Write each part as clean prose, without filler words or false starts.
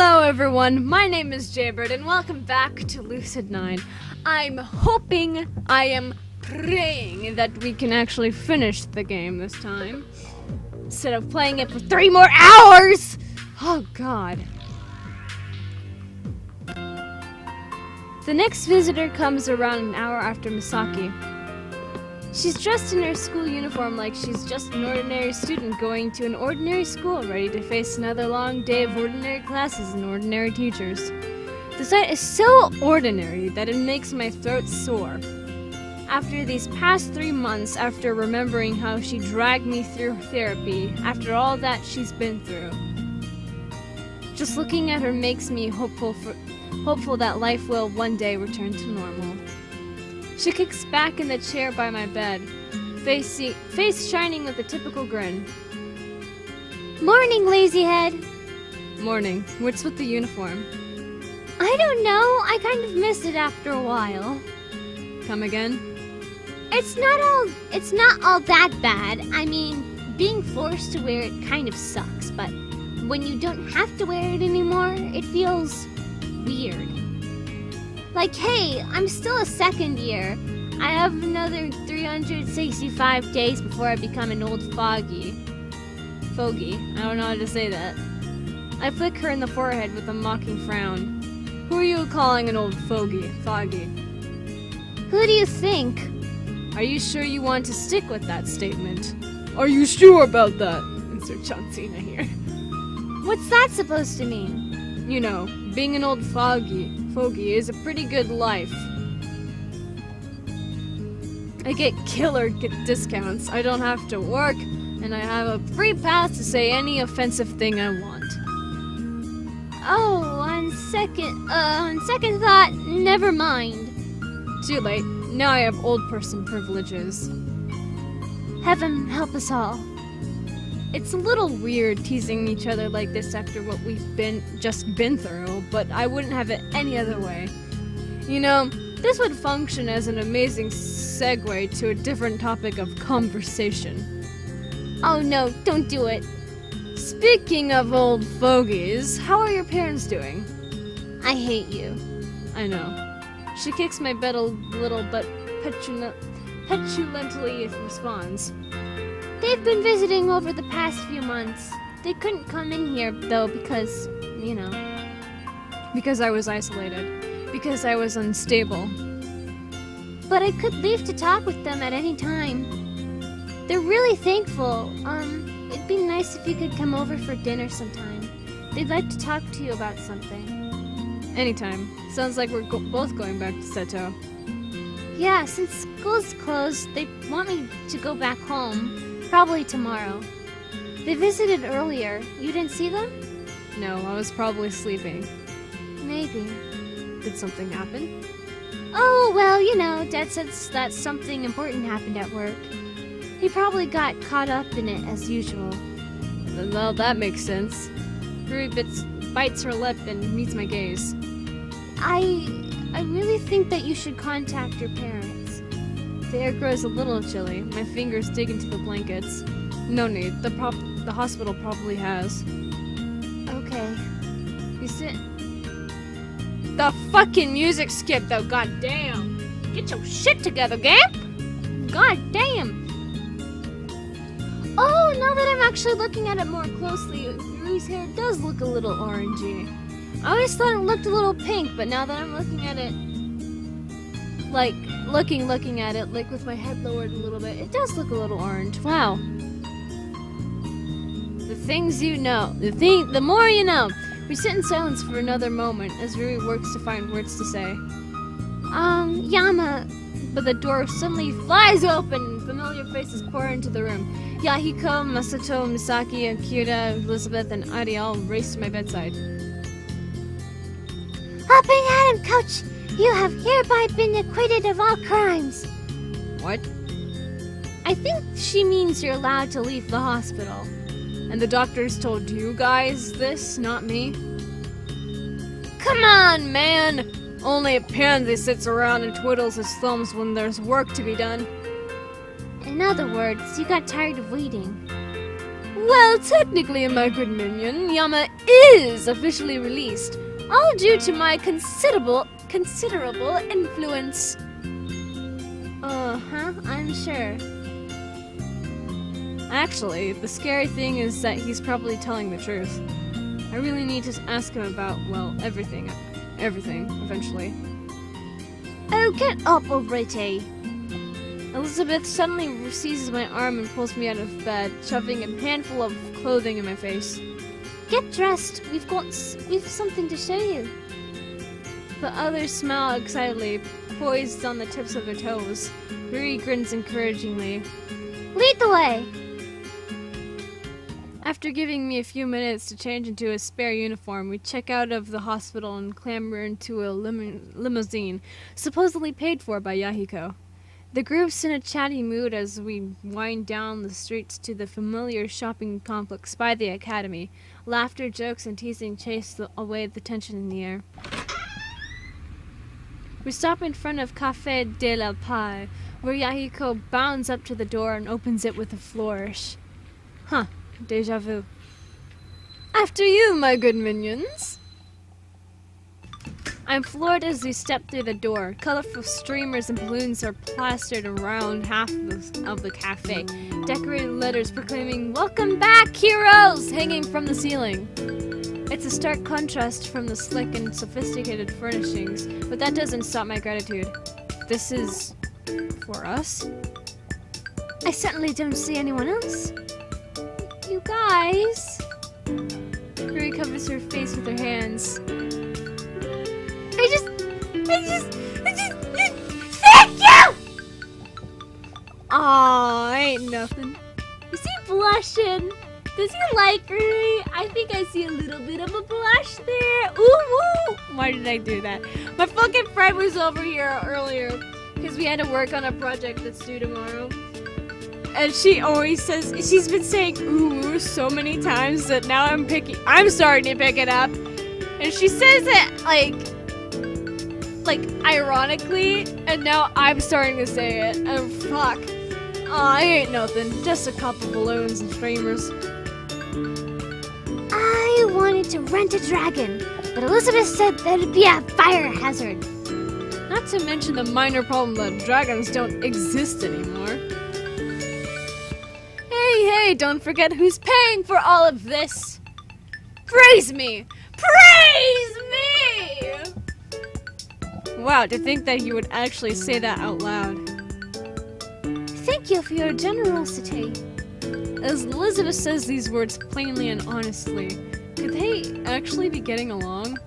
Hello everyone, my name is Jaybird and welcome back to Lucid9. I'm hoping, I am praying that we can actually finish the game this time, instead of playing it for 3 more hours! Oh god. The next visitor comes around an hour after Misaki. She's dressed in her school uniform like she's just an ordinary student going to an ordinary school, ready to face another long day of ordinary classes and ordinary teachers. The sight is so ordinary that it makes my throat sore. After these past 3 months, after remembering how she dragged me through therapy, after all that she's been through, just looking at her makes me hopeful that life will one day return to normal. She kicks back in the chair by my bed, face shining with a typical grin. Morning, lazyhead. Morning. What's with the uniform? I don't know. I kind of missed it after a while. Come again? It's not all that bad. I mean, being forced to wear it kind of sucks, but when you don't have to wear it anymore, it feels weird. Like, hey, I'm still a second year. I have another 365 days before I become an old fogey. Fogey. I don't know how to say that. I flick her in the forehead with a mocking frown. Who are you calling an old fogey? Who do you think? Are you sure you want to stick with that statement? Are you sure about that? Insert John Cena here. What's that supposed to mean? You know, being an old fogey is a pretty good life. I get killer discounts, I don't have to work, and I have a free pass to say any offensive thing I want. Oh, on second thought, never mind. Too late. Now I have old person privileges. Heaven help us all. It's a little weird teasing each other like this after what we've just been through, but I wouldn't have it any other way. You know, this would function as an amazing segue to a different topic of conversation. Oh no, don't do it. Speaking of old fogies, how are your parents doing? I hate you. I know. She kicks my bed a little, but petulantly responds. They've been visiting over the past few months. They couldn't come in here, though, because, you know. Because I was isolated. Because I was unstable. But I could leave to talk with them at any time. They're really thankful. It'd be nice if you could come over for dinner sometime. They'd like to talk to you about something. Anytime. Sounds like we're both going back to Seto. Yeah, since school's closed, they want me to go back home. Probably tomorrow. They visited earlier. You didn't see them? No, I was probably sleeping. Maybe. Did something happen? Oh, well, you know, Dad said that something important happened at work. He probably got caught up in it as usual. Well, that makes sense. Rui bites her lip and meets my gaze. I really think that you should contact your parents. The air grows a little chilly. My fingers dig into the blankets. No need. The hospital probably has. Okay. You sit. The fucking music skipped though. God damn. Get your shit together, Gamp. God damn. Oh, now that I'm actually looking at it more closely, Rui's hair does look a little orangey. I always thought it looked a little pink, but now that I'm looking at it, like, looking at it, like with my head lowered a little bit, it does look a little orange. Wow. The things you know. The more you know. We sit in silence for another moment as Rui works to find words to say. Yama. But the door suddenly flies open and familiar faces pour into the room. Yahiko, Masato, Misaki, Akira, Elizabeth, and Ari all race to my bedside. Up and at him, Coach! You have hereby been acquitted of all crimes. What? I think she means you're allowed to leave the hospital. And the doctors told you guys this, not me? Come on, man! Only a pansy sits around and twiddles his thumbs when there's work to be done. In other words, you got tired of waiting. Well, technically, my good minion, Yama is officially released, all due to my considerable influence. I'm sure. Actually, the scary thing is that he's probably telling the truth. I really need to ask him about, well, everything eventually. Oh, get up already. Elizabeth suddenly seizes my arm and pulls me out of bed, shoving a handful of clothing in my face. Get dressed. We've something to show you. The others smile excitedly, poised on the tips of their toes. Ruri grins encouragingly. Lead the way. After giving me a few minutes to change into a spare uniform, we check out of the hospital and clamber into a limousine, supposedly paid for by Yahiko. The group's in a chatty mood as we wind down the streets to the familiar shopping complex by the academy. Laughter, jokes, and teasing chase away the tension in the air. We stop in front of Café de la Paix, where Yahiko bounds up to the door and opens it with a flourish. Huh, déjà vu. After you, my good minions! I'm floored as we step through the door. Colorful streamers and balloons are plastered around half of the cafe. Decorated letters proclaiming, "Welcome back, heroes!" hanging from the ceiling. It's a stark contrast from the slick and sophisticated furnishings, but that doesn't stop my gratitude. This is for us? I certainly don't see anyone else. You guys. Ruri covers her face with her hands. Thank you! Aw, ain't nothing. Is he blushing? Does he like Ruri? I think I see a little bit of a blush there. Ooh! Why did I do that? My fucking friend was over here earlier because we had to work on a project that's due tomorrow. And she always says, she's been saying ooh so many times that now I'm starting to pick it up. And she says it like ironically, and now I'm starting to say it. And fuck. Aw, I ain't nothing. Just a couple balloons and streamers. I wanted to rent a dragon, but Elizabeth said that'd be a fire hazard. Not to mention the minor problem that dragons don't exist anymore. Hey, don't forget who's paying for all of this. Praise me! Praise me! Wow, to think that you would actually say that out loud. Thank you for your generosity. As Elizabeth says these words plainly and honestly, could they actually be getting along?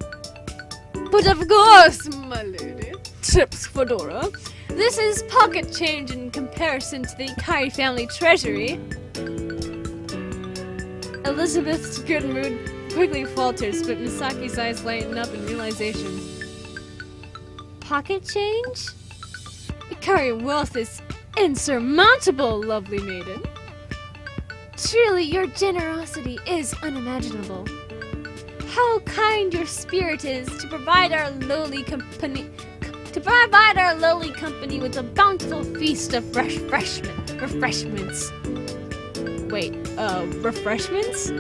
But of course, my lady, tips Fedora. This is pocket change in comparison to the Ikari family treasury. Elizabeth's good mood quickly falters, but Misaki's eyes lighten up in realization. Pocket change? Ikari wealth is insurmountable, lovely maiden. Truly, your generosity is unimaginable. How kind your spirit is to provide our lowly company with a bountiful feast of refreshments. Wait, refreshments?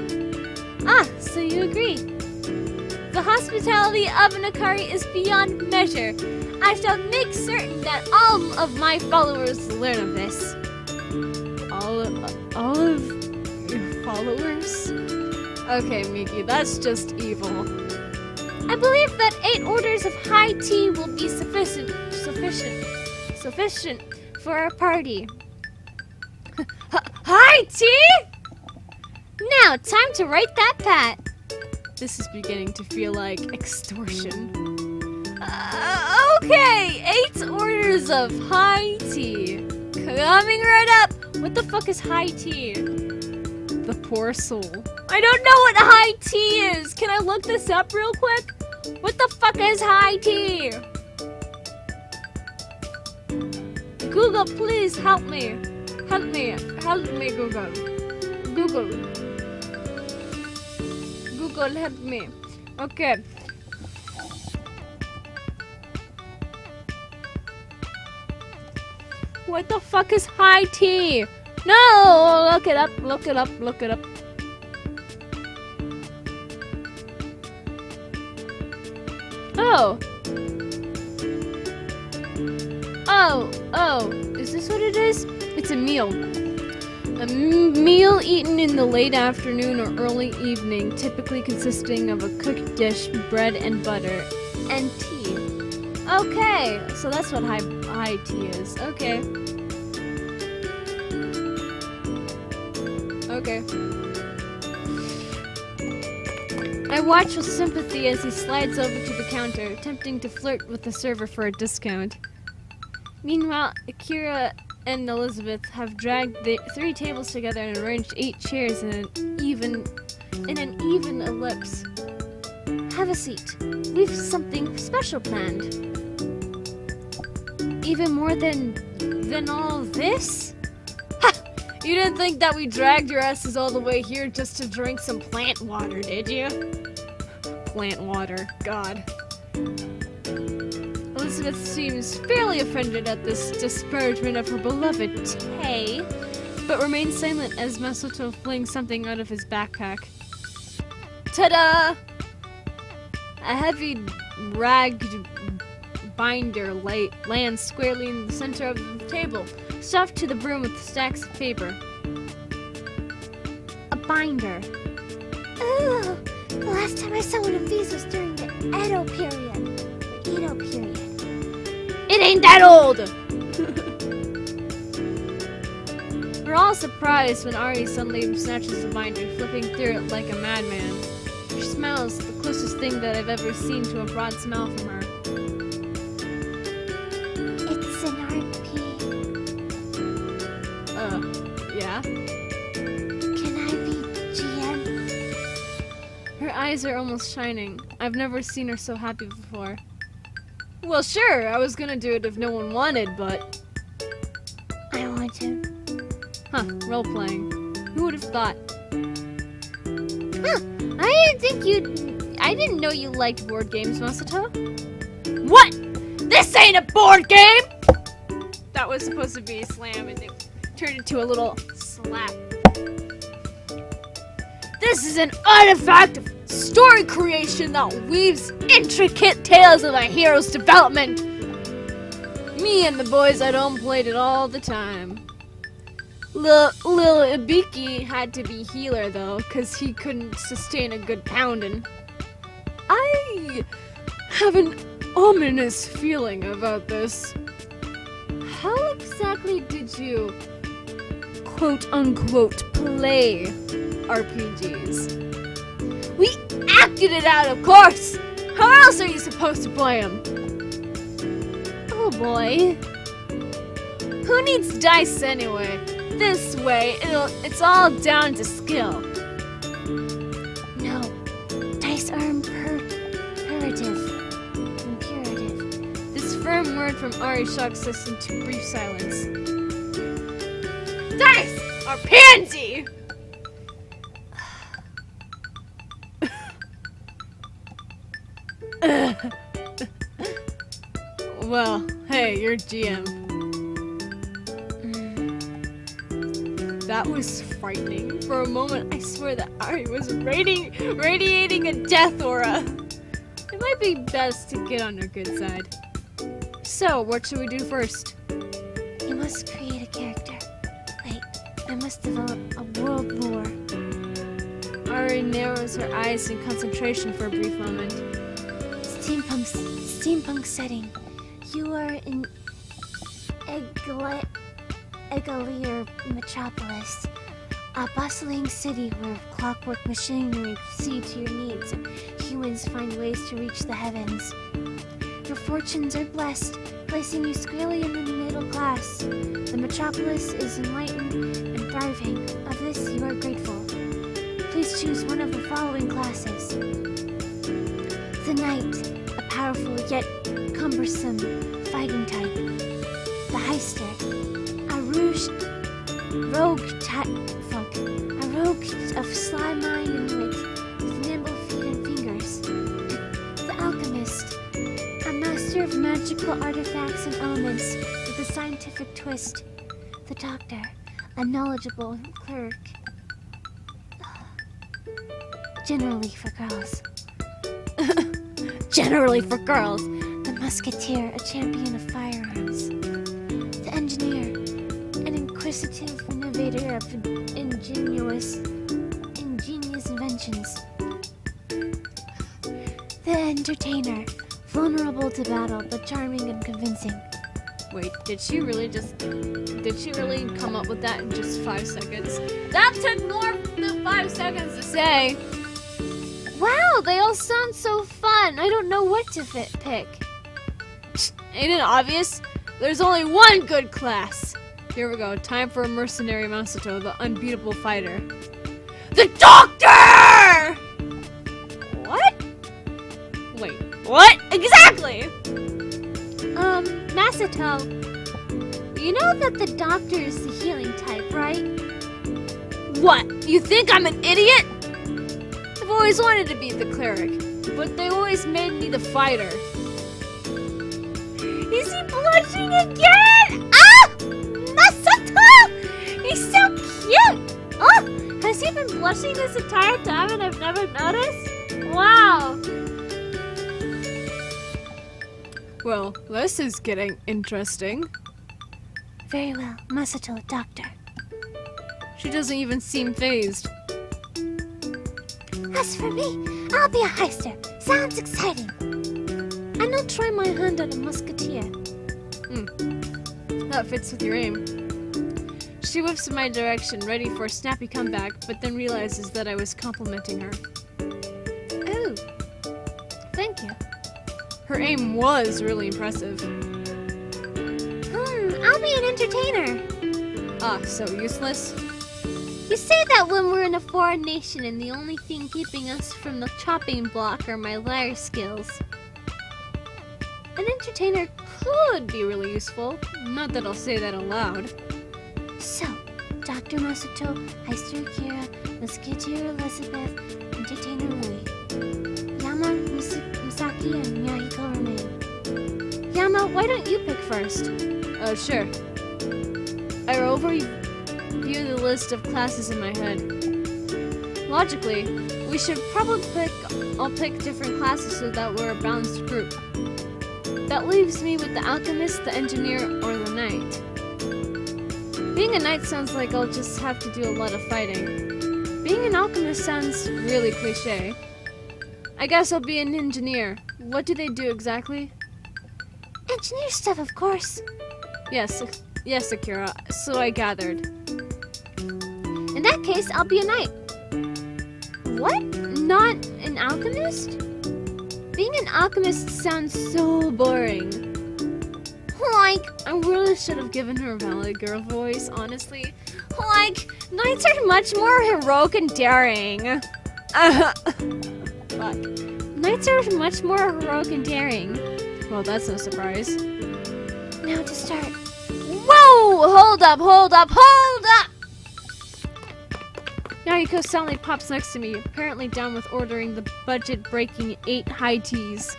Ah, so you agree. The hospitality of an Ikari is beyond measure. I shall make certain that all of my followers learn of this. All of your followers? Okay, Miki, that's just evil. I believe that 8 orders of high tea will be sufficient for our party. High tea? Now, time to write that pat. This is beginning to feel like extortion. Okay, 8 orders of high tea. Coming right up. What the fuck is high tea? The poor soul. I don't know what high tea is. Can I look this up real quick? What the fuck is high tea? Google, please help me. Help me, Google. Google, help me. Okay. What the fuck is high tea? No! Look it up. Oh. Oh, is this what it is? It's a meal. A meal eaten in the late afternoon or early evening, typically consisting of a cooked dish, bread and butter, and tea. Okay, so that's what high tea is. Okay. Okay. I watch with sympathy as he slides over to the counter, attempting to flirt with the server for a discount. Meanwhile, Akira and Elizabeth have dragged the 3 tables together and arranged 8 chairs in an even ellipse. Have a seat. We've something special planned. Even more than all this? Ha! You didn't think that we dragged your asses all the way here just to drink some plant water, did you? Plant water. God. Elizabeth seems fairly offended at this disparagement of her beloved Tay, but remains silent as Masato flings something out of his backpack. Ta-da! A heavy ragged binder lands squarely in the center of the table, stuffed to the brim with stacks of paper. A binder. Ooh, the last time I saw one of these was during the Edo period. It ain't that old! We're all surprised when Ari suddenly snatches the binder, flipping through it like a madman. She smiles, the closest thing that I've ever seen to a broad smile from her. It's an RP. Yeah? Can I be GM? Her eyes are almost shining. I've never seen her so happy before. Well, sure, I was gonna do it if no one wanted, but... I want to. Huh, role-playing. Who would have thought? Huh, I didn't know you liked board games, Masato. What? This ain't a board game! That was supposed to be a slam, and it turned into a little slap. This is an artifact of story creation that weaves intricate tales of a hero's development. Me and the boys at home played it all the time. Lil Ibiki had to be healer though, cause he couldn't sustain a good pounding. I have an ominous feeling about this. How exactly did you, quote unquote, play RPGs? We acted it out, of course! How else are you supposed to play them? Oh boy. Who needs dice anyway? This way, it's all down to skill. No, dice are imperative. This firm word from Ari shocks us into brief silence. Dice are pansy! Well, hey, you're GM. That was frightening. For a moment, I swear that Ari was radiating a death aura. It might be best to get on her good side. So, what should we do first? You must create a character. Wait, I must develop a world lore. Ari narrows her eyes in concentration for a brief moment. Steampunk setting. You are in Egalier Metropolis, a bustling city where clockwork machinery see to your needs and humans find ways to reach the heavens. Your fortunes are blessed, placing you squarely in the middle class. The metropolis is enlightened and thriving. Of this you are grateful. Please choose one of the following classes. The Knight, a powerful yet cumbersome fighting type. The Heister, a rogue of sly mind and wit, with nimble feet and fingers. The Alchemist, a master of magical artifacts and elements with a scientific twist. The Doctor, a knowledgeable cleric. Generally for girls. generally for girls. The musketeer, a champion of firearms. The engineer, an inquisitive innovator of ingenious inventions. The entertainer, vulnerable to battle but charming and convincing. Wait, did she really come up with that in just 5 seconds? That took more than 5 seconds to say. Wow, they all sound so fun. I don't know what to pick. Ain't it obvious? There's only one good class. Here we go. Time for Mercenary Masato, the unbeatable fighter. The Doctor! What? Wait, what? Exactly! Masato, you know that the Doctor is the healing type, right? What? You think I'm an idiot? I've always wanted to be the cleric, but they always made me the fighter. Is he blushing again? Ah! Masato! He's so cute! Oh! Has he been blushing this entire time and I've never noticed? Wow! Well, this is getting interesting. Very well, Masato, Doctor. She doesn't even seem phased. As for me, I'll be a heister. Sounds exciting. And I'll try my hand at a musketeer. That fits with your aim. She whips in my direction, ready for a snappy comeback, but then realizes that I was complimenting her. Oh, thank you. Her aim was really impressive. I'll be an entertainer. Ah, so useless? You say that when we're in a foreign nation and the only thing keeping us from the chopping block are my lyre skills. An entertainer could be really useful. Not that I'll say that aloud. So, Dr. Masato, Heister Akira, Musketeer Elizabeth, Entertainer Louis. Yama, Misaki, and Yahiko remain. Yama, why don't you pick first? Sure. I overview the list of classes in my head. Logically, we should probably I'll pick different classes so that we're a balanced group. That leaves me with the alchemist, the engineer, or the knight. Being a knight sounds like I'll just have to do a lot of fighting. Being an alchemist sounds really cliche. I guess I'll be an engineer. What do they do exactly? Engineer stuff, of course. Yes, Akira, so I gathered. In that case, I'll be a knight. What? Not an alchemist? Being an alchemist sounds so boring. Like, I really should have given her a Valley Girl voice, honestly. Like, knights are much more heroic and daring. Fuck. Knights are much more heroic and daring. Well, that's no surprise. Now to start. Whoa! Hold up! Yahiko suddenly pops next to me, apparently down with ordering the budget-breaking 8 high teas.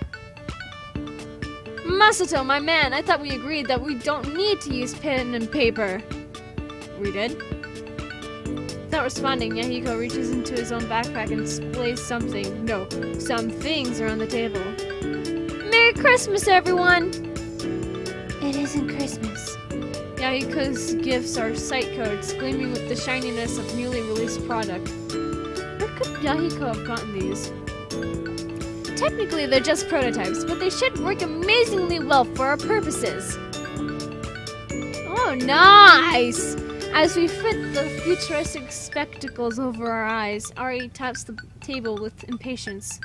Masato, my man, I thought we agreed that we don't need to use pen and paper. We did? Without responding, Yahiko reaches into his own backpack and displays some things are on the table. Merry Christmas, everyone! It isn't Christmas. Yahiko's gifts are sight codes, gleaming with the shininess of newly released product. Where could Yahiko have gotten these? Technically, they're just prototypes, but they should work amazingly well for our purposes. Oh, nice! As we fit the futuristic spectacles over our eyes, Ari taps the table with impatience.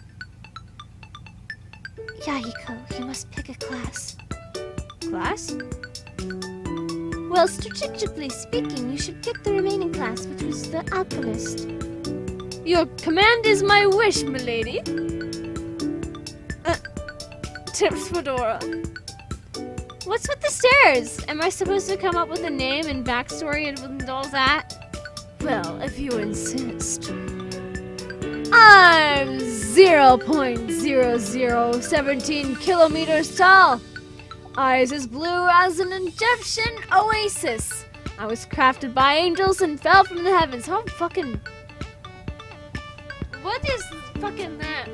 Yahiko, you must pick a class. Class? Well, strategically speaking, you should pick the remaining class, which was the alchemist. Your command is my wish, milady. Tips Fedora. What's with the stairs? Am I supposed to come up with a name and backstory and all that? Well, if you insist. I'm 0.0017 kilometers tall. Eyes as blue as an Egyptian oasis. I was crafted by angels and fell from the heavens. How fucking... What is fucking that?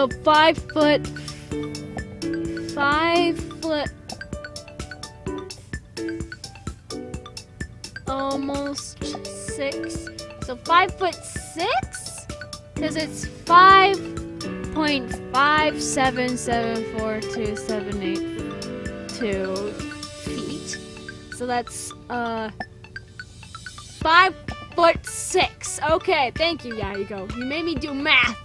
So 5 foot. 5 foot. Almost 6. So 5'6"? Because it's 5.5774278 feet. So that's 5'6". Okay, thank you. Yeah, you go. You made me do math.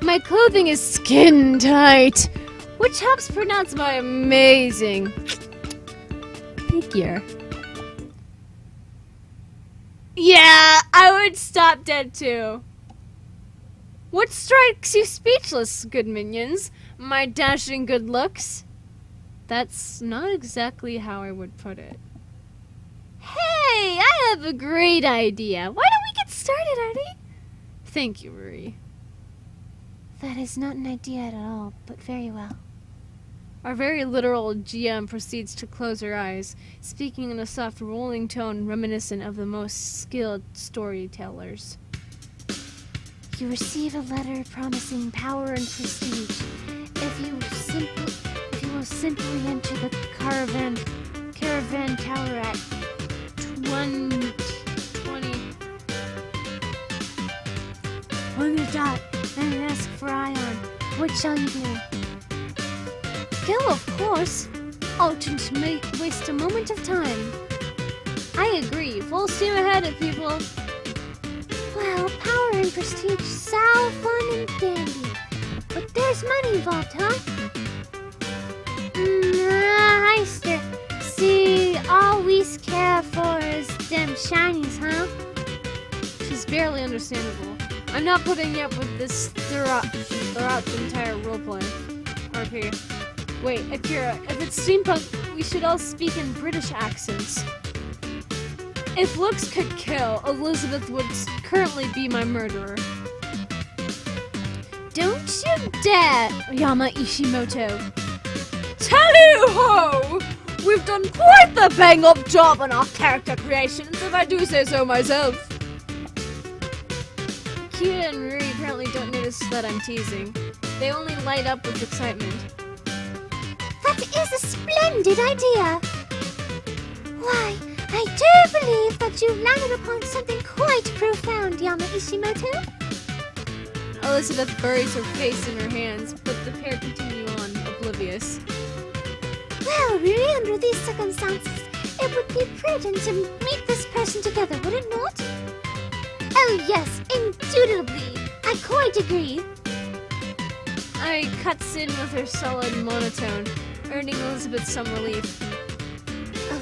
My clothing is skin tight, which helps pronounce my amazing figure. Yeah, I would stop dead too. What strikes you speechless, good minions? My dashing good looks? That's not exactly how I would put it. Hey, I have a great idea. Why don't we get started, Artie? Thank you, Marie. That is not an idea at all, but very well. Our very literal GM proceeds to close her eyes, speaking in a soft, rolling tone reminiscent of the most skilled storytellers. You receive a letter promising power and prestige. If you will simply enter the caravan tower at 20 on the dot and ask for Ion. What shall you do? Go, of course. Oughtn't waste a moment of time. I agree. Full steam ahead, people. Well, power and prestige sound fun and dandy. But there's money involved, huh? Heister. See, all we care for is them shinies, huh? She's barely understandable. I'm not putting up with this throughout the entire roleplay. RP. Wait, Akira, if it's steampunk, we should all speak in British accents. If looks could kill, Elizabeth would currently be my murderer. Don't you dare, Yama Ishimoto. Tally-ho! We've done quite the bang-up job on our character creations, if I do say so myself. Akira and Ruri apparently don't notice that I'm teasing. They only light up with excitement. That is a splendid idea! Why, I do believe that you've landed upon something quite profound, Yama Ishimoto. Elizabeth buries her face in her hands, but the pair continue on, oblivious. Well, really, under these circumstances, it would be prudent to meet this person together, would it not? Oh yes, indubitably. I quite agree. I cuts in with her solid monotone, earning Elizabeth some relief.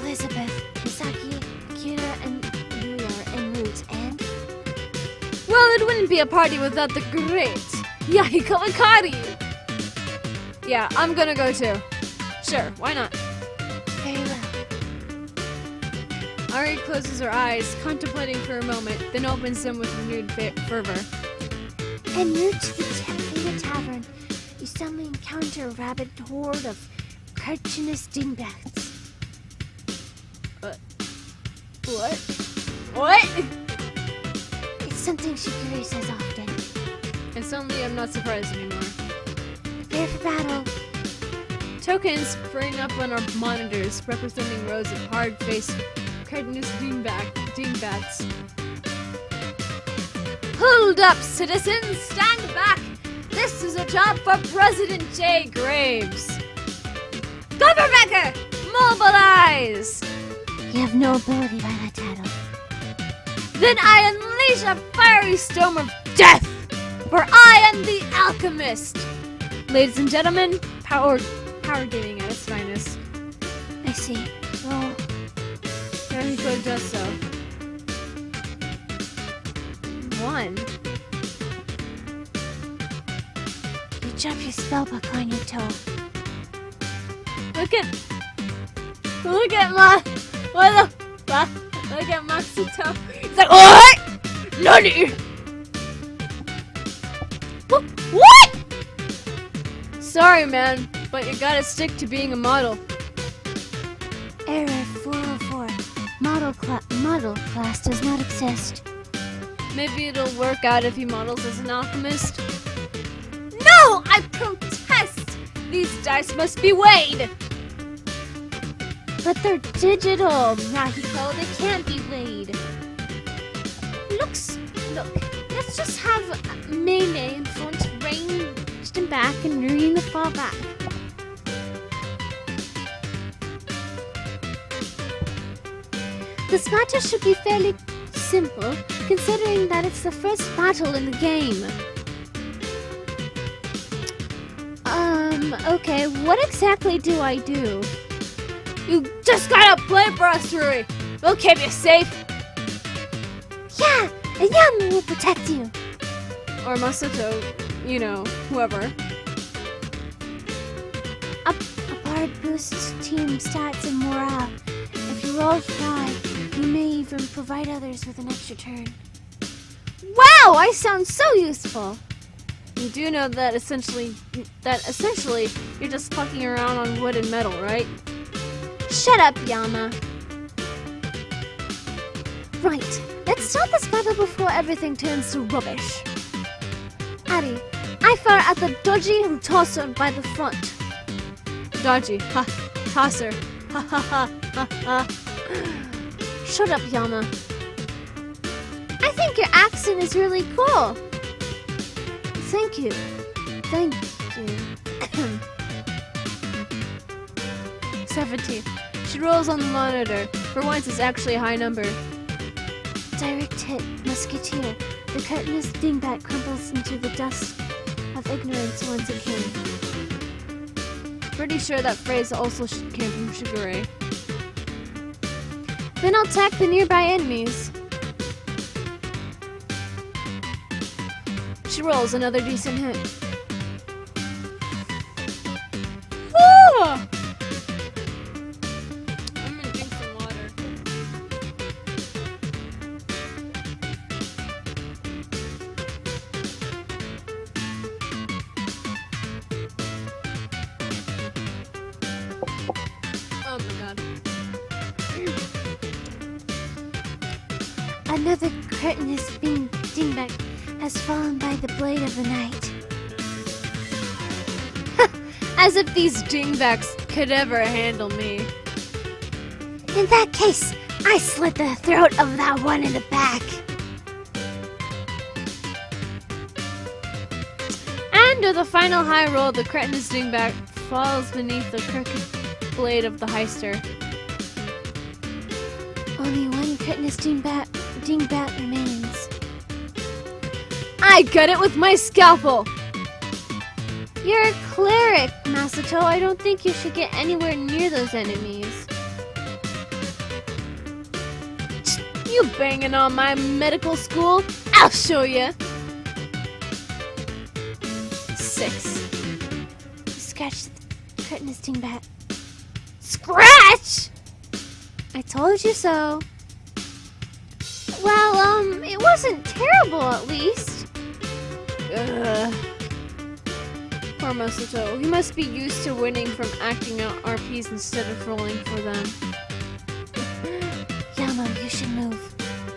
Elizabeth, Misaki, Akira, and Yuri are en route, and? Well, it wouldn't be a party without the great Yahiko Akari. Yeah, I'm gonna go too. Sure, why not? Very well. Ari closes her eyes, contemplating for a moment, then opens them with renewed fervor. En route to the Tempina Tavern, you suddenly encounter a rabid horde of cartoonist dingbats. What? What? It's something Shigure says often. And suddenly I'm not surprised anymore. Prepare for battle. Tokens spring up on our monitors, representing rows of hard-faced, cartoonist dingbats. Hold up, citizens! Stand back! This is a job for President J. Graves! Governor, mobilize! You have no ability by that title. Then I unleash a fiery storm of death! For I am the alchemist! Ladies and gentlemen, power gaming at its finest. I see. Roll. Yahiko does so. 1. You drop your spellbook on your toe. Look at look at Matsuto. He's like, what? Nani? What? Sorry, man, but you gotta stick to being a model. Error 404. Model class does not exist. Maybe it'll work out if he models as an alchemist. No, I protest! These dice must be weighed! But they're digital, Rahiko. They can't be weighed. Look, let's just have Melee in front, Rain just in back, and Nuri in the far back. This matter should be fairly simple, considering that it's the first battle in the game. Okay, what exactly do I do? You just gotta play for us, Rui! We'll keep you safe! Yeah, and Yama will protect you. Or Masato, you know, whoever. A bard boosts team stats and morale. If you roll 5, you may even provide others with an extra turn. Wow, I sound so useful. You do know that essentially you're just fucking around on wood and metal, right? Shut up, Yama. Right, let's start this battle before everything turns to rubbish. Addy, I fire at the dodgy and tosser by the front. Dodgy, ha, tosser, ha ha ha ha ha. Shut up, Yama. I think your accent is really cool. Thank you. Thank you. 17. She rolls on the monitor. For once, it's actually a high number. Direct hit, musketeer. The curtainous dingbat crumbles into the dust of ignorance once again. Pretty sure that phrase also came from Shigure. Then I'll attack the nearby enemies. She rolls another decent hit. Ah! I'm gonna drink some water. Oh my god. Another curtainous dingbat has fallen by the blade of the night. As if these dingbacks could ever handle me. In that case, I slit the throat of that one in the back. And with a final high roll, the cretinous dingbat falls beneath the crooked blade of the heister. Only one curtainous dingbat remains. I got it with my scalpel! You're a cleric, Masato. I don't think you should get anywhere near those enemies. You banging on my medical school? I'll show you! 6. You scratched the curtainous dingbat. Scratch! I told you so. Well, it wasn't terrible at least. Ugh. Poor Masato. He must be used to winning from acting out RPs instead of rolling for them. Yama, you should move.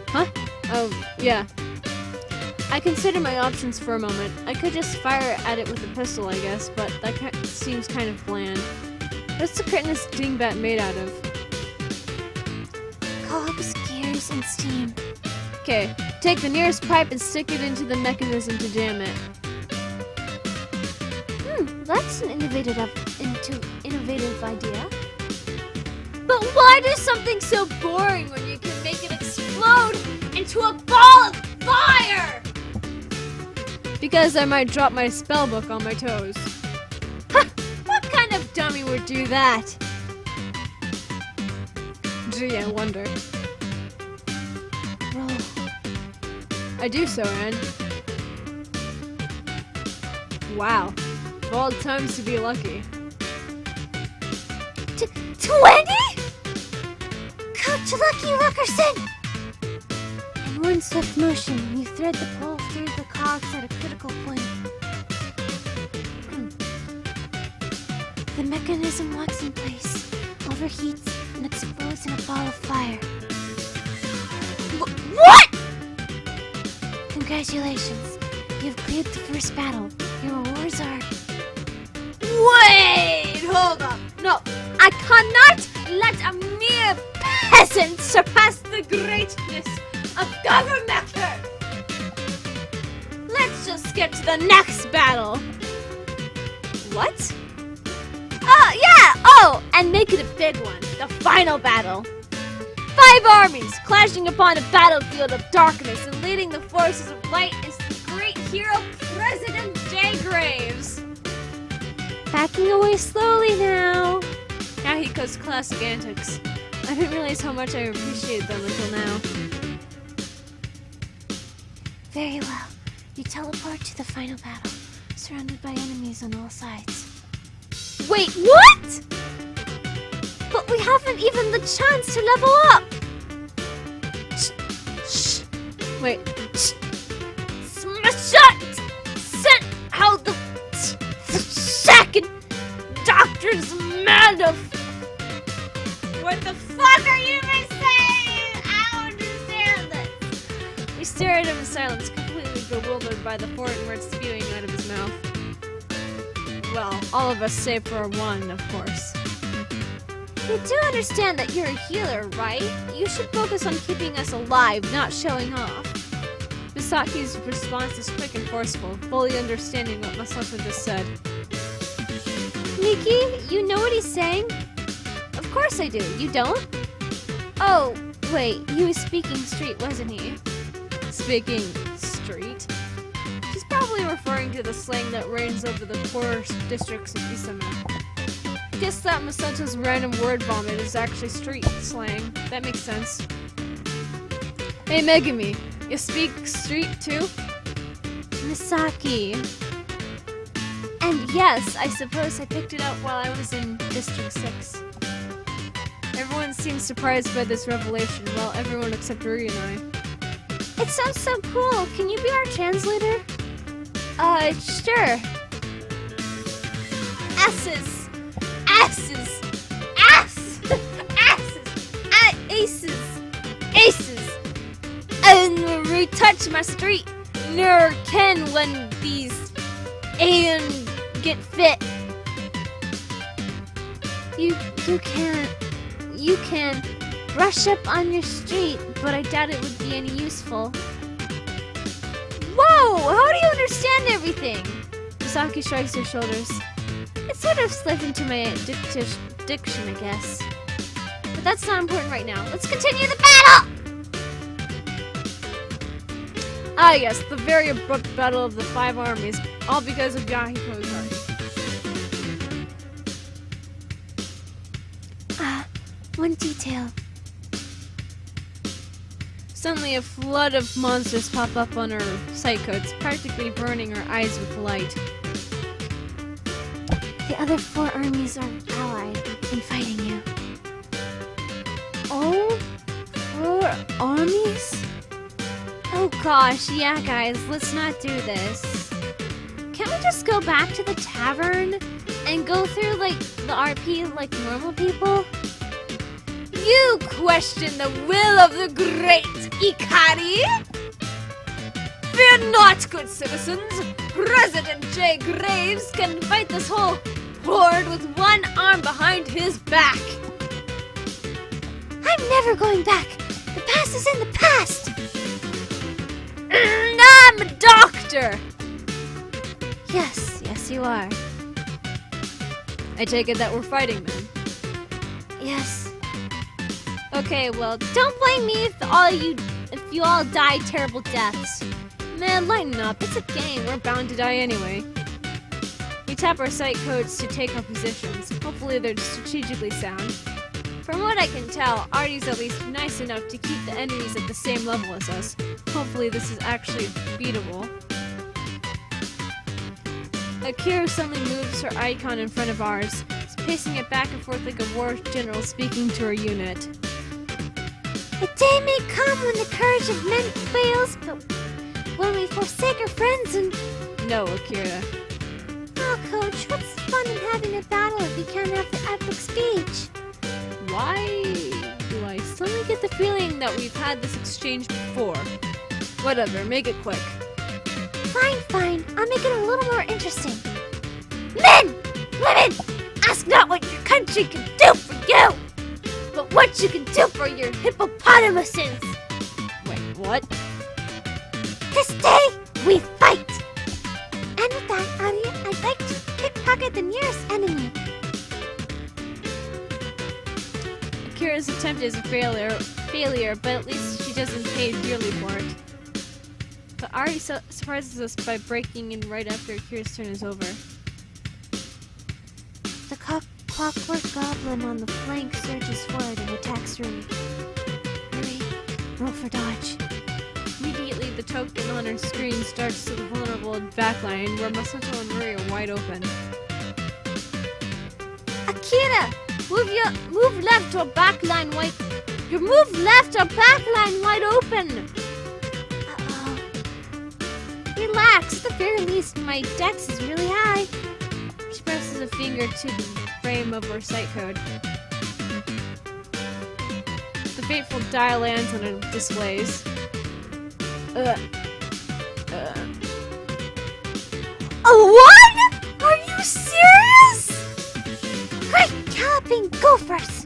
Huh? Oh, yeah. I consider my options for a moment. I could just fire at it with a pistol, I guess, but that seems kind of bland. What's the cretinous dingbat made out of? Cogs, gears, and steam. Okay, take the nearest pipe and stick it into the mechanism to jam it. That's an innovative idea. But why do something so boring when you can make it explode into a ball of fire? Because I might drop my spellbook on my toes. Ha! What kind of dummy would do that? Gee, I wonder. Roll. I do so, Anne. Wow. Of all times to be lucky. 20? Coach Lucky Luckerson! In one swift motion, you thread the pole through the cogs at a critical point. The mechanism locks in place, overheats, and explodes in a ball of fire. What?! Congratulations. You've cleared the first battle. Your rewards are... Wait! Hold up. No, I cannot let a mere peasant surpass the greatness of government. Let's just get to the next battle. What? Oh, yeah! Oh, and make it a big one. The final battle. 5 armies clashing upon a battlefield of darkness, and leading the forces of light is the great hero President J. Graves. Backing away slowly now. Yahiko's classic antics. I didn't realize how much I appreciated them until now. Very well. You teleport to the final battle, surrounded by enemies on all sides. Wait, what? But we haven't even the chance to level up. Shh. Wait. Shh. Smash it! Send out the second Doctor's mad of... What the fuck are you even saying? I don't understand this. We stare at him in silence, completely bewildered by the foreign words spewing out of his mouth. Well, all of us save for one, of course. You do understand that you're a healer, right? You should focus on keeping us alive, not showing off. Misaki's response is quick and forceful, fully understanding what Masato just said. Miki, you know what he's saying? Of course I do. You don't? Oh, wait. He was speaking street, wasn't he? Speaking street? She's probably referring to the slang that reigns over the poorer districts of Isama. Guess that Masato's random word vomit is actually street slang. That makes sense. Hey Megumi, you speak street too? Misaki. And yes, I suppose I picked it up while I was in District 6. Everyone seems surprised by this revelation, well, everyone except Rui and I. It sounds so cool. Can you be our translator? Sure. Asses. Asses! Ass! Asses! Aces! Aces! And retouch my street. Nor can when these and get fit. You can brush up on your street, but I doubt it would be any useful. Whoa! How do you understand everything? Misaki shrugs her shoulders. It sort of slipped into my diction, I guess. But that's not important right now. Let's continue the battle! Ah yes, the very abrupt battle of the 5 armies, all because of Yahiko's heart. One detail. Suddenly a flood of monsters pop up on her sight codes, practically burning her eyes with light. The other 4 armies are allied in fighting you. Oh? 4 armies? Oh gosh, yeah guys, let's not do this. Can't we just go back to the tavern and go through like the RP like normal people? You question the will of the great Ikari? Fear not, good citizens. President J. Graves can fight this whole horde with one arm behind his back. I'm never going back. The past is in the past. I'm a doctor. Yes, you are. I take it that we're fighting then. Yes. Okay, well, don't blame me if you all die terrible deaths. Man, lighten up. It's a game. We're bound to die anyway. We tap our sight codes to take our positions. Hopefully they're strategically sound. From what I can tell, Artie's at least nice enough to keep the enemies at the same level as us. Hopefully this is actually beatable. Akira suddenly moves her icon in front of ours, pacing it back and forth like a war general speaking to her unit. A day may come when the courage of men fails, but when we forsake our friends and... No, Akira. Oh, Coach, what's the fun in having a battle if you can't have the epic speech? Why do I suddenly get the feeling that we've had this exchange before? Whatever, make it quick. Fine. I'll make it a little more interesting. Men! Women! Ask not what your country can do for you, but what you can do for your hippopotamuses! Wait, what? This day, we fight! And with that, Aria, I'd like to pickpocket the nearest enemy. Akira's attempt is a failure, but at least she doesn't pay dearly for it. But Ari surprises us by breaking in right after Akira's turn is over. The clockwork goblin on the flank surges forward and attacks Rui. Rui, roll for dodge. Immediately, the token on her screen starts to the vulnerable backline where Masato and Rui are wide open. Akira, move left or backline wide. Your move left or backline wide open. Uh-oh. Relax. At the very least, my dex is really high. She presses a finger to the frame of her sight code. The fateful die lands on her displays. A 1? Are you serious? Great galloping gophers!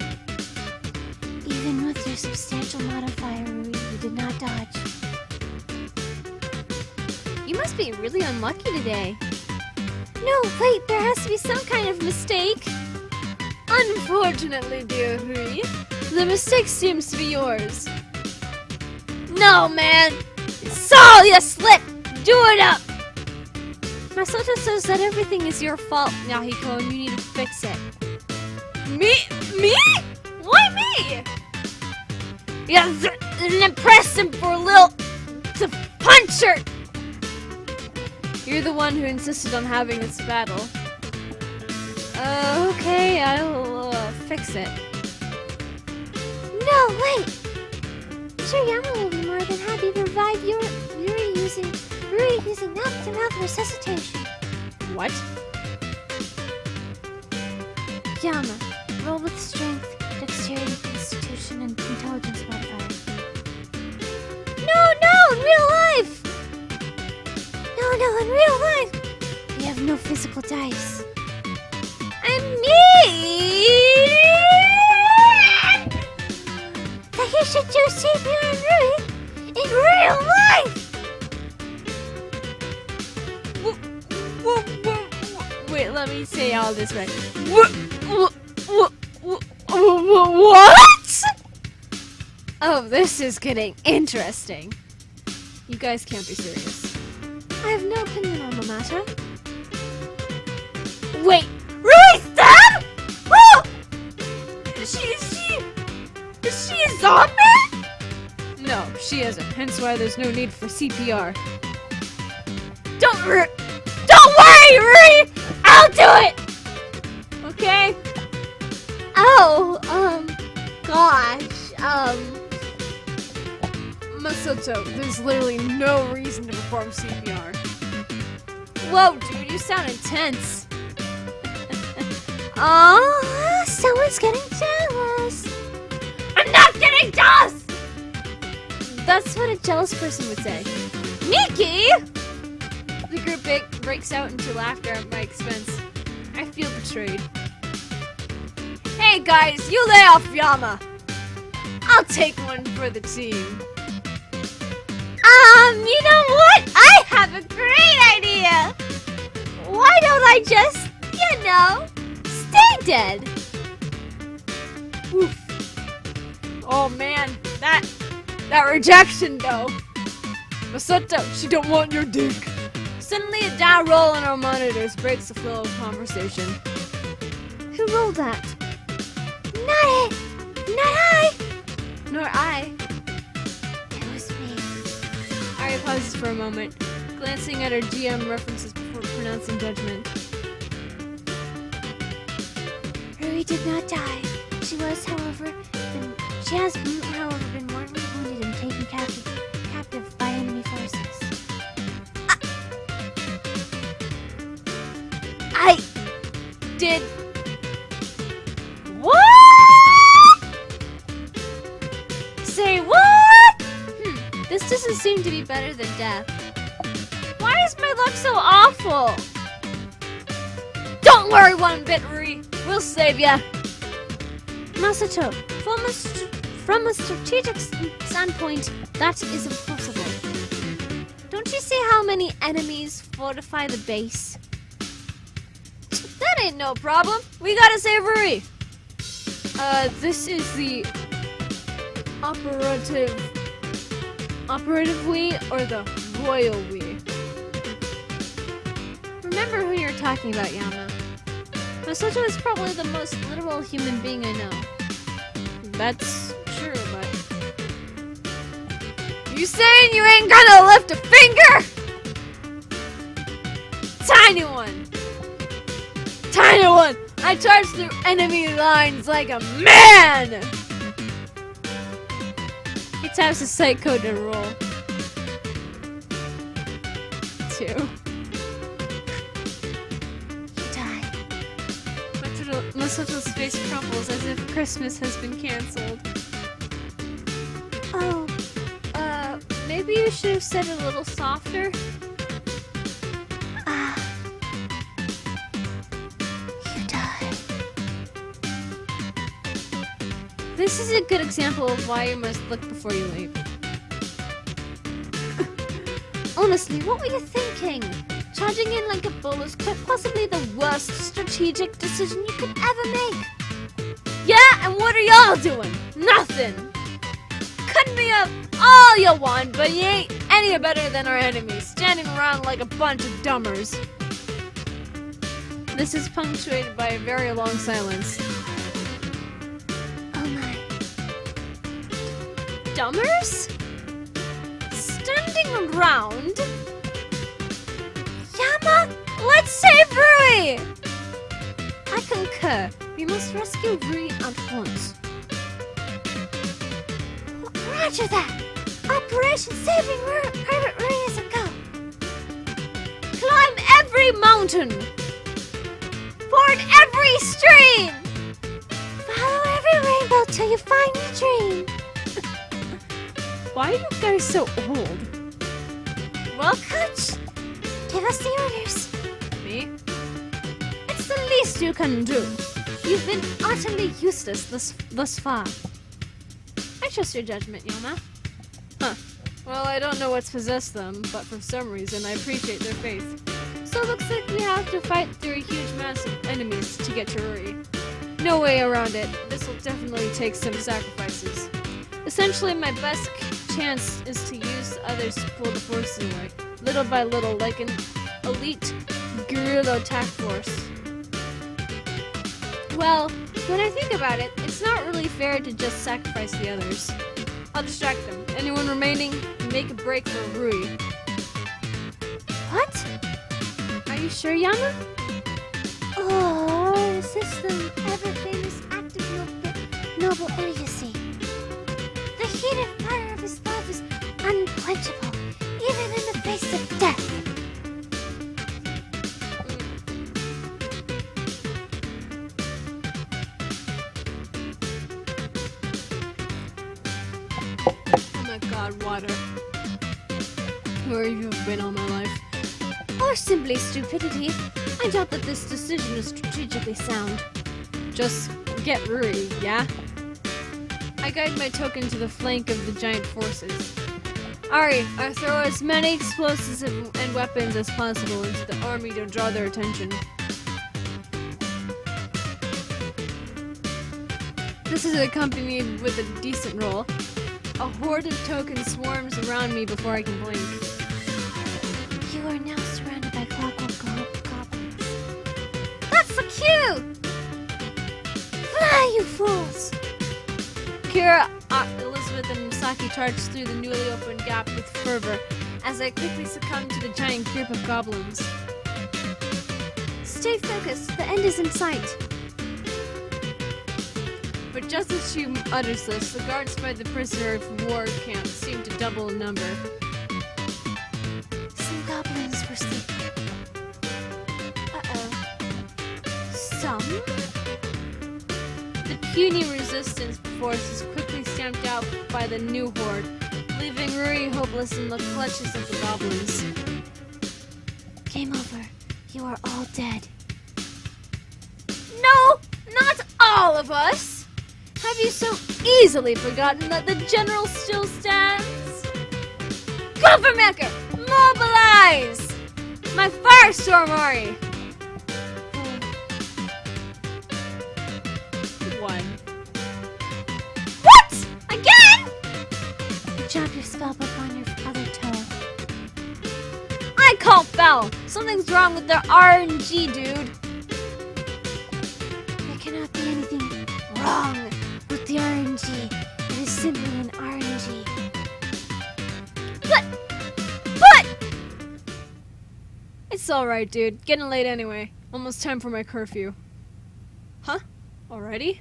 Even with your substantial modifier, Rui, you did not dodge. You must be really unlucky today. No, wait, there has to be some kind of mistake. Unfortunately, dear Rui, the mistake seems to be yours. No, man! Saw you slip! Do it up! Masato says that everything is your fault, Nahiko, and you need to fix it. Me? Why me? Yeah, and press him for a little to punch her. You're the one who insisted on having this battle. Okay, I'll fix it. No, wait! Shirayama will be more than happy to revive Yuri using mouth-to-mouth resuscitation. What? Yama, roll with strength, dexterity, constitution, and intelligence modifier. No, in real life! No, in real life! We have no physical dice. I mean that he should do CPR and Rui in real life! Wait, let me say all this right. What? Oh, this is getting interesting. You guys can't be serious. I have no opinion on the matter. Wait, Rui's dead? Whoa! Is she a zombie? No, she isn't. Hence why there's no need for CPR. Don't worry, Rui! I'll do it! Okay? Oh, gosh, Masato, there's literally no reason to perform CPR. Whoa, dude, you sound intense. Oh, someone's getting jealous. I'm not getting jealous! That's what a jealous person would say. Miki! The group breaks out into laughter at my expense. I feel betrayed. Hey guys, you lay off Yama. I'll take one for the team. You know what? I have a great idea! Why don't I just, stay dead? Oof. Oh man, that rejection though. Masato, she don't want your dick. Suddenly a die roll on our monitors breaks the flow of conversation. Who rolled that? Not it! Not I! Nor I. It was me. Ari pauses for a moment, glancing at her GM references before pronouncing judgment. Rui did not die. She has, however, been mortally wounded and taken captive by enemy forces. I did. What? Say what? This This doesn't seem to be better than death. Why is my luck so awful? Don't worry one bit, Rui. We'll save ya. Masato, from a strategic standpoint, that is impossible. Don't you see how many enemies fortify the base? That ain't no problem. We gotta save Rui. This is the operative Wii or the royal Wii? Remember who you're talking about, Yama. Masato is probably the most literal human being I know. That's true, but... You saying you ain't gonna lift a finger? Tiny one! Tiny one! I charge through enemy lines like a man! He taps his sight code to roll. 2. Masato's face crumbles as if Christmas has been cancelled. Oh, Maybe you should have said it a little softer. You died. This is a good example of why you must look before you leap. Honestly, what were you thinking? Charging in like a bull is quite possibly the worst strategic decision you could ever make. Yeah, and what are y'all doing? Nothing! Cut me up all you want, but you ain't any better than our enemies, standing around like a bunch of dummers. This is punctuated by a very long silence. Oh my. Dummers? Standing around? Yama, let's save Rui! I concur. We must rescue Rui at once. Roger that! Operation Saving Private Rui is a go! Climb every mountain! Ford every stream! Follow every rainbow till you find your dream! Why are you guys so old? Well, Coach, give us the orders. Me? It's the least you can do. You've been utterly useless thus far. I trust your judgment, Yoma. Huh. Well, I don't know what's possessed them, but for some reason I appreciate their faith. So it looks like we have to fight through a huge mass of enemies to get to Rui. No way around it. This will definitely take some sacrifices. Essentially, my best chance is to use others to pull the forces away, little by little, like an elite guerrilla attack force. Well, when I think about it, it's not really fair to just sacrifice the others. I'll distract them. Anyone remaining, make a break for Rui. What? Are you sure, Yama? Oh, is this the ever-famous act of noble idiocy? The heated fire of his love is unquenchable, even in the face of death. Oh my god, water. Where have you been all my life? Or simply stupidity. I doubt that this decision is strategically sound. Just get Rui, yeah? I guide my token to the flank of the giant forces. Ari, I throw as many explosives and weapons as possible into the army to draw their attention. This is accompanied with a decent roll. A horde of tokens swarms around me before I can blink. You are now surrounded by clockwork goblins. That's the cue! Fly, you fools! Kira, Elizabeth, and Misaki charge through the newly opened gap with fervor as I quickly succumb to the giant group of goblins. Stay focused, the end is in sight. But just as she utters this, the guards by the prisoner of war camp seem to double in number. Some goblins were sleeping. Uh-oh. Some? The puny resistance force is quickly stamped out by the new horde, leaving Ruri hopeless in the clutches of the goblins. Game over. You are all dead. No, not all of us! Have you so easily forgotten that the general still stands? Gophermaker, mobilize! My firestorm Ori! 1. What? Again? Drop your spell book on your other toe. I call foul! Something's wrong with their RNG, dude! There cannot be anything wrong with the RNG. It is simply an RNG. But! It's alright, dude. Getting late anyway. Almost time for my curfew. Huh? Already?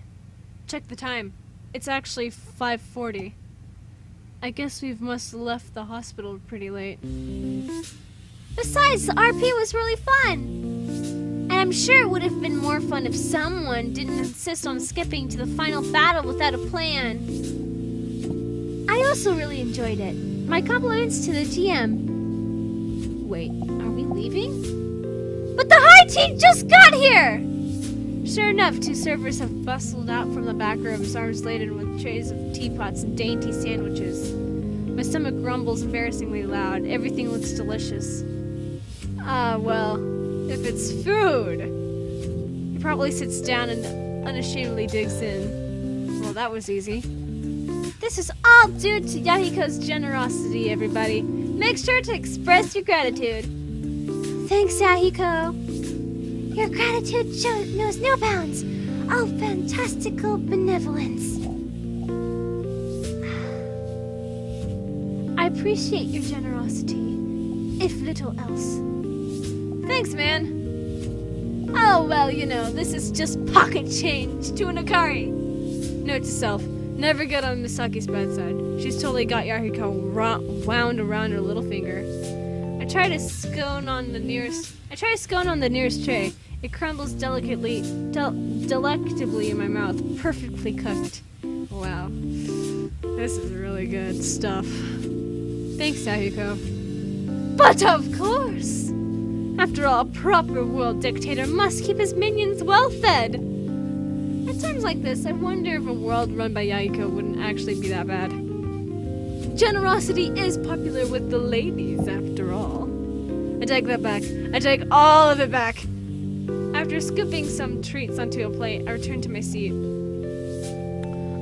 Check the time. It's actually 5:40. I guess we must have left the hospital pretty late. Besides, the RP was really fun. And I'm sure it would have been more fun if someone didn't insist on skipping to the final battle without a plan. I also really enjoyed it. My compliments to the GM. Wait, are we leaving? But the high team just got here! Sure enough, 2 servers have bustled out from the back rooms, arms laden with trays of teapots and dainty sandwiches. My stomach grumbles embarrassingly loud. Everything looks delicious. Ah, well, if it's food. He probably sits down and unashamedly digs in. Well, that was easy. This is all due to Yahiko's generosity, everybody. Make sure to express your gratitude. Thanks, Yahiko. Your gratitude knows no bounds. Oh, fantastical benevolence. I appreciate your generosity, if little else. Thanks, man. Oh, well, you know, this is just pocket change to an Akari. Note to self, never get on Misaki's bad side. She's totally got Yahiko wound around her little finger. I try to scone on the nearest tray. It crumbles delicately, delectably in my mouth, perfectly cooked. Wow. This is really good stuff. Thanks, Yahiko. But of course! After all, a proper world dictator must keep his minions well fed. At times like this, I wonder if a world run by Yahiko wouldn't actually be that bad. Generosity is popular with the ladies, after all. I take that back. I take all of it back. After scooping some treats onto a plate, I return to my seat.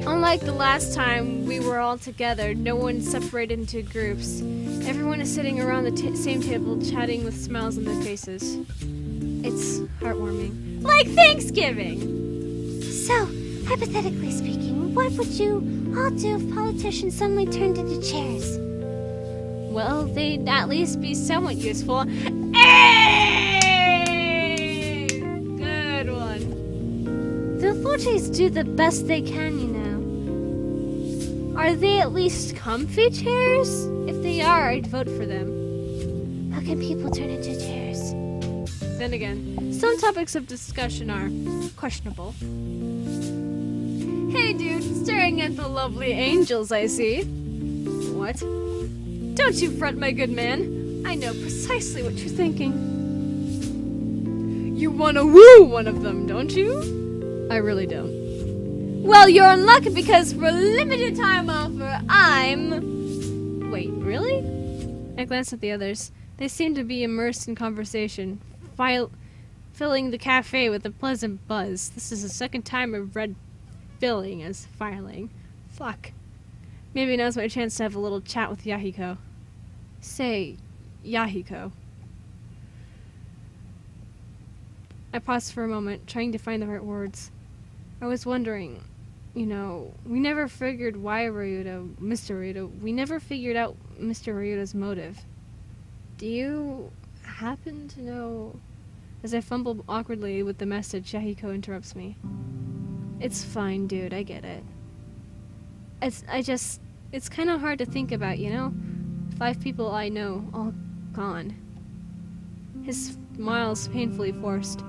Unlike the last time we were all together, no one separated into groups. Everyone is sitting around the same table, chatting with smiles on their faces. It's heartwarming. Like Thanksgiving! So, hypothetically speaking, what would you all do if politicians suddenly turned into chairs? Well, they'd at least be somewhat useful. Hey! Good one. The authorities do the best they can, you know. Are they at least comfy chairs? If they are, I'd vote for them. How can people turn into chairs? Then again, some topics of discussion are questionable. Hey dude, staring at the lovely angels I see. What? Don't you front, my good man. I know precisely what you're thinking. You wanna woo one of them, don't you? I really don't. Well, you're unlucky because for a limited time offer, Wait, really? I glanced at the others. They seemed to be immersed in conversation, filling the cafe with a pleasant buzz. This is the second time I've read filling as filing. Fuck. Maybe now's my chance to have a little chat with Yahiko. Say, Yahiko. I paused for a moment, trying to find the right words. I was wondering, you know, we never figured why Mr. Ryuta, we never figured out Mr. Ryuta's motive. Do you happen to know? As I fumble awkwardly with the message, Yahiko interrupts me. It's fine, dude, I get it. It's kind of hard to think about, you know? 5 people I know, all gone. His smile's painfully forced.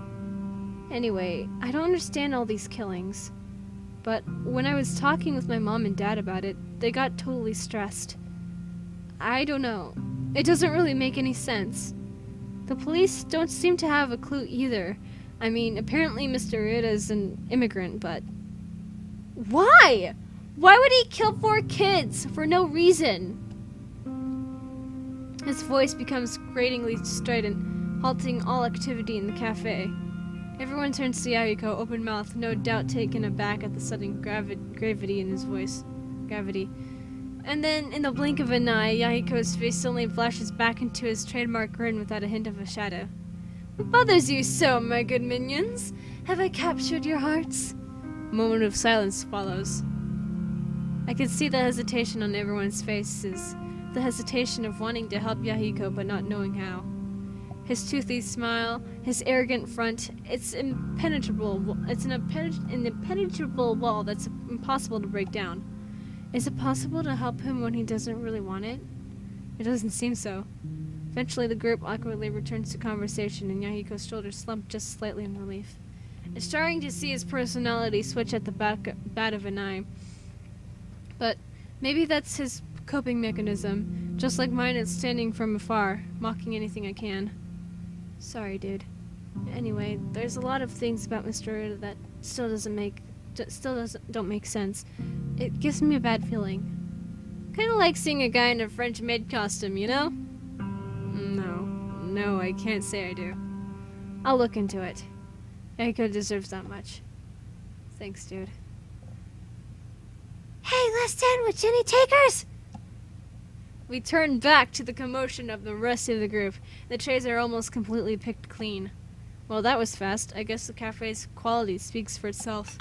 Anyway, I don't understand all these killings. But when I was talking with my mom and dad about it, they got totally stressed. I don't know. It doesn't really make any sense. The police don't seem to have a clue either. I mean, apparently Mr. Rita is an immigrant, but... Why? Why would he kill 4 kids for no reason? His voice becomes gratingly strident, halting all activity in the cafe. Everyone turns to Yahiko, open-mouthed, no doubt taken aback at the sudden gravity in his voice. Gravity. And then, in the blink of an eye, Yahiko's face suddenly flashes back into his trademark grin without a hint of a shadow. What bothers you so, my good minions? Have I captured your hearts? A moment of silence follows. I can see the hesitation on everyone's faces. The hesitation of wanting to help Yahiko but not knowing how. His toothy smile, his arrogant front, it's impenetrable. It's an impenetrable wall that's impossible to break down. Is it possible to help him when he doesn't really want it? It doesn't seem so. Eventually the group awkwardly returns to conversation and Yahiko's shoulders slump just slightly in relief. It's jarring to see his personality switch at the bat of an eye. But maybe that's his coping mechanism. Just like mine, it's standing from afar, mocking anything I can. Sorry, dude. Anyway, there's a lot of things about Mr. Rita that don't make sense. It gives me a bad feeling. Kinda like seeing a guy in a French maid costume, you know? No, I can't say I do. I'll look into it. Yahiko deserves that much. Thanks, dude. Hey, last sandwich, any takers? We turn back to the commotion of the rest of the group. The trays are almost completely picked clean. Well, that was fast. I guess the cafe's quality speaks for itself.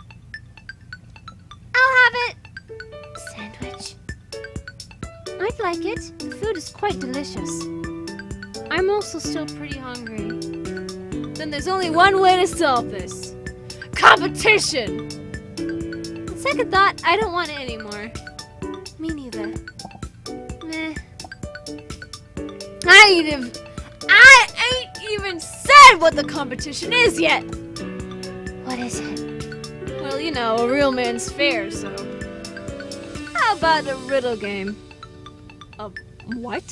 I'll have it. Sandwich. I'd like it. The food is quite delicious. I'm also still pretty hungry. Then there's only one way to solve this. Competition! On second thought, I don't want it anymore. Me neither. Meh. I ain't even said what the competition is yet! What is it? Well, you know, a real man's fair, so... How about a riddle game? A what?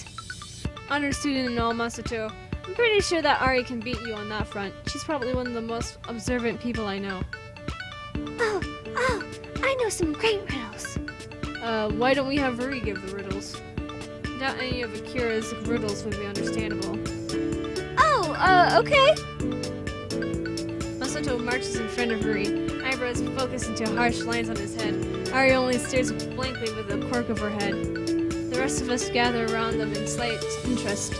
Honor student and all, Masato. I'm pretty sure that Ari can beat you on that front. She's probably one of the most observant people I know. Oh, I know some great riddles. Why don't we have Ruri give the riddles? Doubt any of Akira's riddles would be understandable. Okay. Masato marches in front of Ruri, eyebrows focus into harsh lines on his head. Ari only stares blankly with a quirk of her head. The rest of us gather around them in slight interest.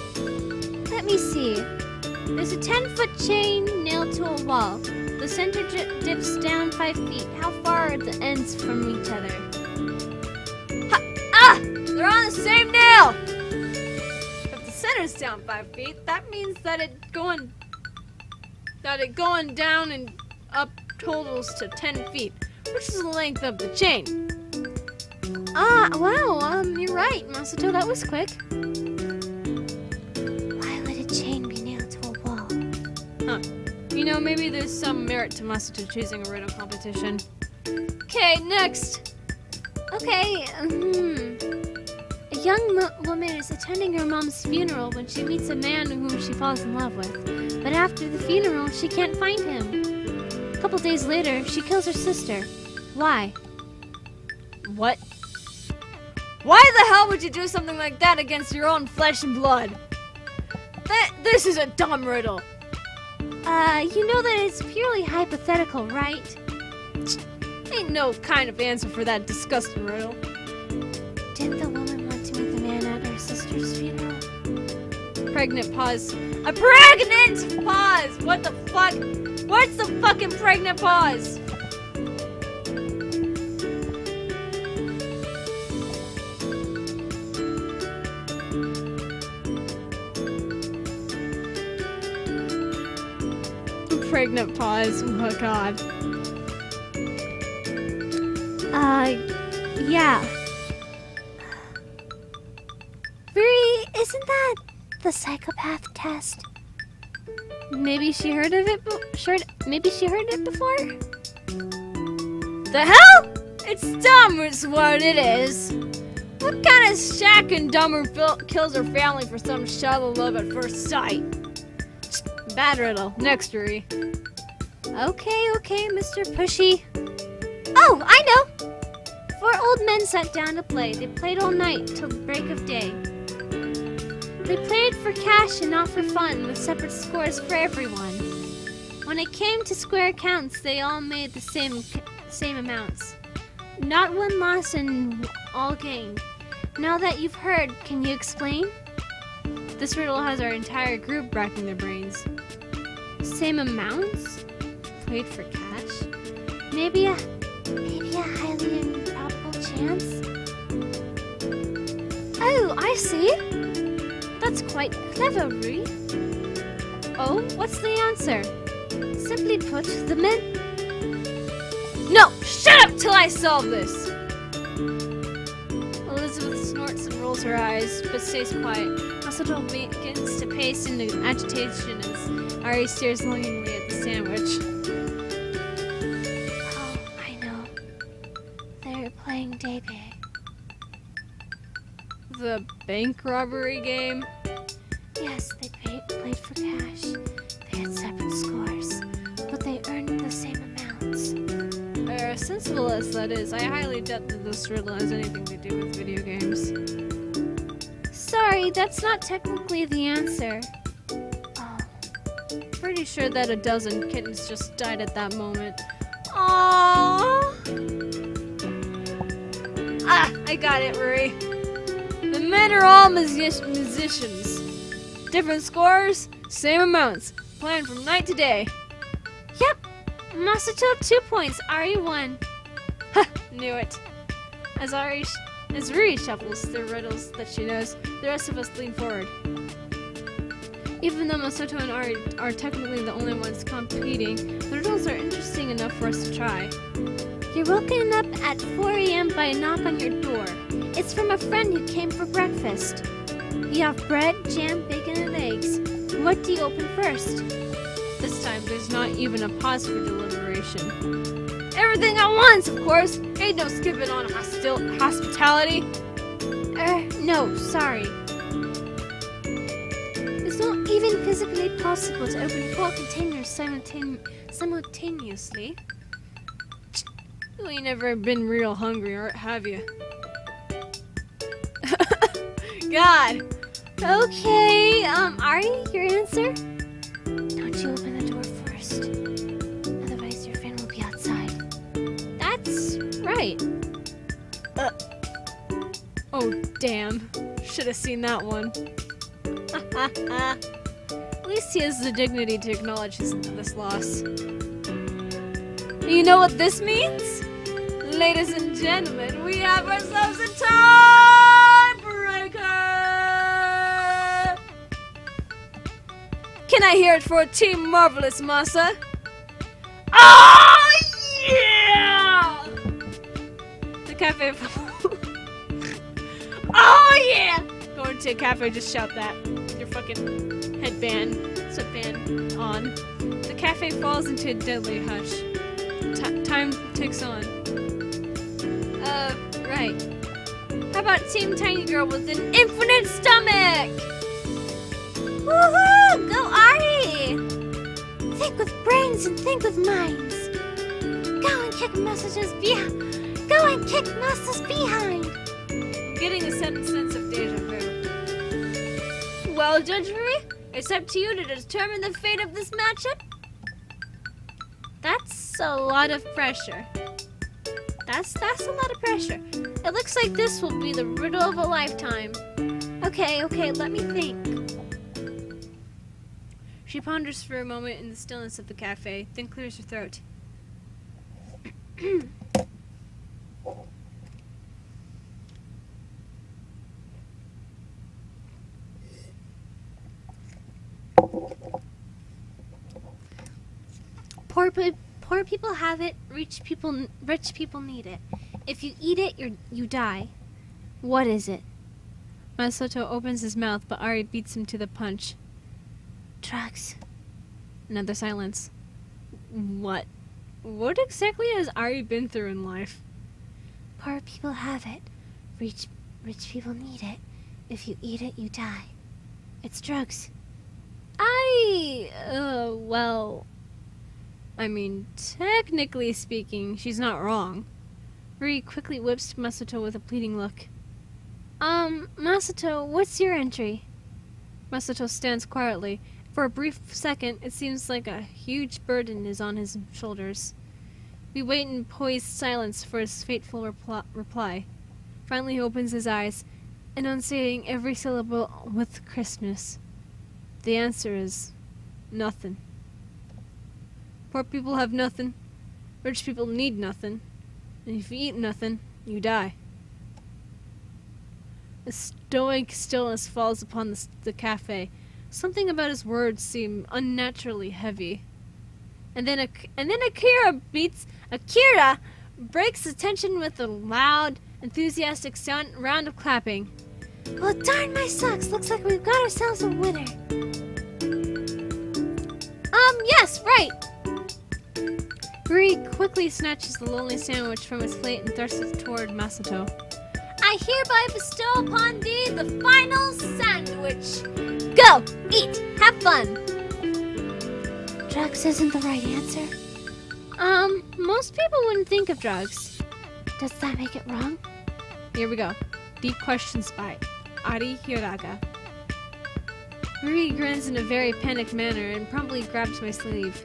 Let me see. There's a 10-foot chain nailed to a wall. The center dips down 5 feet. How far are the ends from each other? They're on the same nail! If the center's down 5 feet, that means that it going down and up totals to 10 feet, which is the length of the chain. Wow, You're right, Masato, that was quick. Why would a chain be nailed to a wall? Huh. You know, maybe there's some merit to Masato choosing a riddle competition. Okay, next! Okay, A young woman is attending her mom's funeral when she meets a man whom she falls in love with. But after the funeral, she can't find him. A couple days later, she kills her sister. Why? What? Why the hell would you do something like that against your own flesh and blood? This is a dumb riddle. You know that it's purely hypothetical, right? Ain't no kind of answer for that disgusting riddle. Didn't the woman want to meet the man at her sister's funeral? Pregnant pause. A pregnant pause! What the fuck? What's the fucking pregnant pause? Pregnant pause. Oh god. Yeah. Ruri, isn't that the psychopath test? Maybe she heard of it. Maybe she heard it before. The hell? It's dumb, is what it is. What kind of shack and dumber kills her family for some shallow love at first sight? Bad riddle. Next, Rui. Okay, Mr. Pushy. Oh, I know! 4 old men sat down to play. They played all night till the break of day. They played for cash and not for fun, with separate scores for everyone. When it came to square accounts, they all made the same amounts. Not one lost and all gained. Now that you've heard, can you explain? This riddle has our entire group racking their brains. Same amounts? Played for cash? Maybe a highly improbable chance? Oh, I see. That's quite clever, Rui. Oh, what's the answer? Simply put, the men... No! Shut up till I solve this! Elizabeth snorts and rolls her eyes, but stays quiet. Masato begins to pace in agitation as Ari stares longingly at the sandwich. Oh, I know. They're playing Daybay. The bank robbery game? Yes, they played for cash. They had separate scores, but they earned the same amounts. Sensible as that is, I highly doubt that this riddle has anything to do with video games. Sorry, that's not technically the answer. Oh. Pretty sure that a dozen kittens just died at that moment. Aww. Ah, I got it, Rui. The men are all musicians. Different scores, same amounts. Playing from night to day. Yep. Masato 2 points, Ari 1. Ha! Knew it. As Rui shuffles the riddles that she knows, the rest of us lean forward. Even though Masato and Ari are technically the only ones competing, the riddles are interesting enough for us to try. You're woken up at 4 a.m. by a knock on your door. It's from a friend who came for breakfast. You have bread, jam, bacon, and eggs. What do you open first? This time, there's not even a pause for deliberation. Everything at once, of course! Ain't no skipping on hospitality! No, sorry. It's not even physically possible to open 4 containers simultaneously. You ain't never been real hungry, have you? God! Okay, Ari, your answer? Don't you open the door first. Otherwise your friend will be outside. That's right. Oh, damn. Should have seen that one. At least he has the dignity to acknowledge this loss. You know what this means? Ladies and gentlemen, we have ourselves a tiebreaker! Can I hear it for Team Marvelous Masa? Oh, yeah! The cafe... Oh, yeah! Go into a cafe, just shout that. Your fucking sweatband on. The cafe falls into a deadly hush. Time ticks on. Right. How about Team Tiny Girl with an infinite stomach? Woohoo! Go Ari! Think with brains and think with minds. Go and kick Masa's behind. Getting a sense of deja vu. Well, Judge Rui, it's up to you to determine the fate of this matchup. That's a lot of pressure. That's a lot of pressure. It looks like this will be the riddle of a lifetime. Okay, let me think. She ponders for a moment in the stillness of the cafe, then clears her throat. Poor people have it, rich people need it. If you eat it, you die. What is it? Masato opens his mouth, but Ari beats him to the punch. Drugs. Another silence. What exactly has Ari been through in life? Poor people have it. Rich Rich people need it. If you eat it, you die. It's drugs. Well, I mean, technically speaking, she's not wrong. Rui quickly whips Masato with a pleading look. Masato, what's your entry? Masato stands quietly. For a brief second, it seems like a huge burden is on his shoulders. We wait in poised silence for his fateful reply. Finally he opens his eyes, enunciating every syllable with crispness. The answer is nothing. Poor people have nothing. Rich people need nothing. And if you eat nothing, you die. A stoic stillness falls upon the cafe. Something about his words seem unnaturally heavy. And then Akira breaks the tension with a loud, enthusiastic round of clapping. Well, darn my socks. Looks like we've got ourselves a winner. Yes, right. Rui quickly snatches the lonely sandwich from his plate and thrusts it toward Masato. I hereby bestow upon thee the final sandwich. Go, eat, have fun. Drugs isn't the right answer. Most people wouldn't think of drugs. Does that make it wrong? Here we go. Deep Questions by Ari Hiraga. Rui grins in a very panicked manner and promptly grabs my sleeve.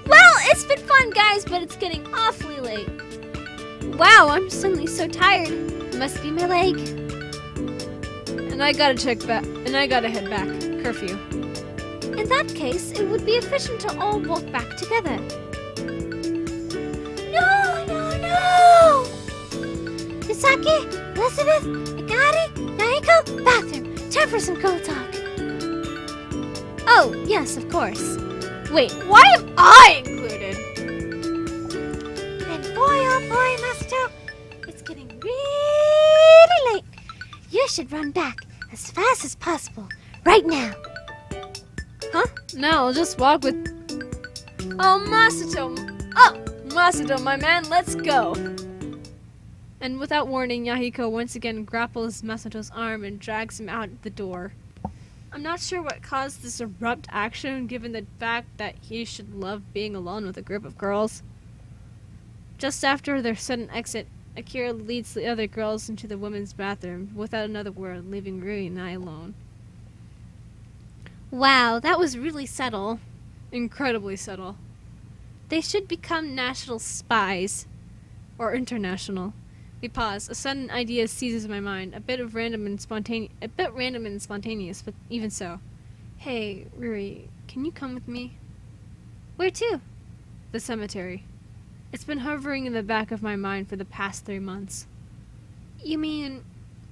Well, it's been fun, guys, but it's getting awfully late. Wow, I'm suddenly so tired. Must be my leg. And I gotta head back. Curfew. In that case, it would be efficient to all walk back together. No! Misaki, Elizabeth, Akari, Naiko, bathroom. Time for some girl talk. Oh, yes, of course. Wait, why am I included? And boy, oh boy, Masato, it's getting really late. You should run back as fast as possible, right now. Huh? No, I'll just walk with... Oh, Masato, my man, let's go! And without warning, Yahiko once again grapples Masato's arm and drags him out the door. I'm not sure what caused this abrupt action, given the fact that he should love being alone with a group of girls. Just after their sudden exit, Akira leads the other girls into the women's bathroom, without another word, leaving Rui and I alone. Wow, that was really subtle. Incredibly subtle. They should become national spies. Or international. We pause. A sudden idea seizes my mind. A bit random and spontaneous, but even so. Hey, Rui, can you come with me? Where to? The cemetery. It's been hovering in the back of my mind for the past 3 months. You mean...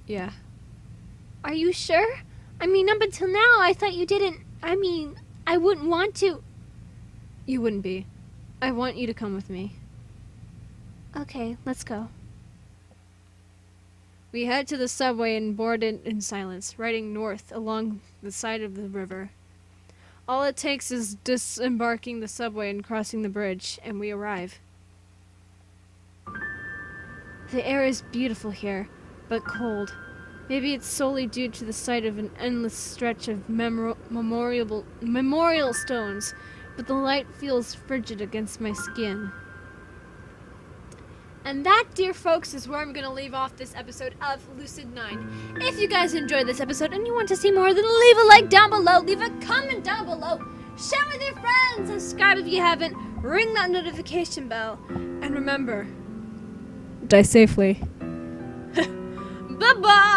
Yeah. Are you sure? I mean, up until now, I thought you didn't... I wouldn't want to... You wouldn't be. I want you to come with me. Okay, let's go. We head to the subway and board it in silence, riding north along the side of the river. All it takes is disembarking the subway and crossing the bridge, and we arrive. The air is beautiful here, but cold. Maybe it's solely due to the sight of an endless stretch of memorial stones, but the light feels frigid against my skin. And that, dear folks, is where I'm going to leave off this episode of Lucid9. If you guys enjoyed this episode and you want to see more, then leave a like down below, leave a comment down below, share with your friends, subscribe if you haven't, ring that notification bell, and remember, die safely. Bye-bye!